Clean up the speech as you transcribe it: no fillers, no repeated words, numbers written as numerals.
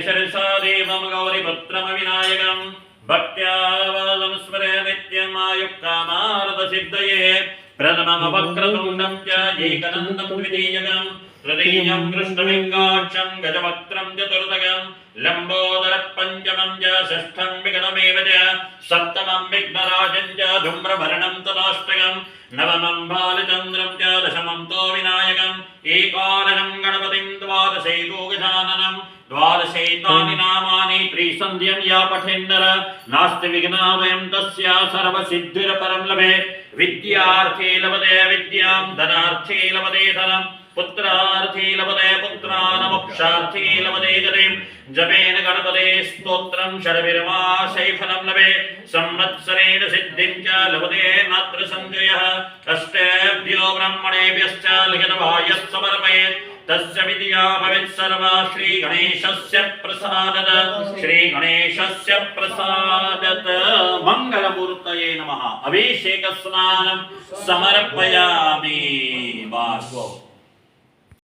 शिरसा देवं गौरीपुत्रमविनायकं भक्त्या वालं स्मरे नित्यमायुक्कामार्थसिद्धये प्रथममवक्रतुण्डं च एकदन्तं द्वितीयकं तृतीयं कृष्णलिङ्गाक्षं गजवक्त्रं चतुर्थकं लम्बोदरः पञ्चमं च षष्ठं विगतमेव च सप्तमं विघ्नराजं च धूम्रभरणं तदाष्टकं नवमं बालचन्द्रं च दशमं तो विनायकम् एकादशं गणपतिं द्वादशैतो गजाननं द्वादशैतानि नामानि त्रिसन्ध्यं या पठेन्नर नास्ति विघ्नाभयं तस्य सर्वसिद्धिरपरं लभेत् विद्यार्थे लभते विद्यां धनार्थे लभते धनं पुत्रार्थे लभते पुत्रान् मोक्षार्थे लभते गतिं जपेन गणपते स्तोत्रं षड्भिर्मासै फलं लभेत् संवत्सरेण सिद्धिं च लभते नात्र संशयः अष्टेभ्यो ब्राह्मणेभ्यश्च लिखितभायः समर्पयेत् तस्य विद्या भवेत् सर्वा श्रीगणेशस्य प्रसादत श्रीगणेशस्य प्रसादत मंगलमूर्तये नमः। अभिषेक स्नानं समर्पयामि।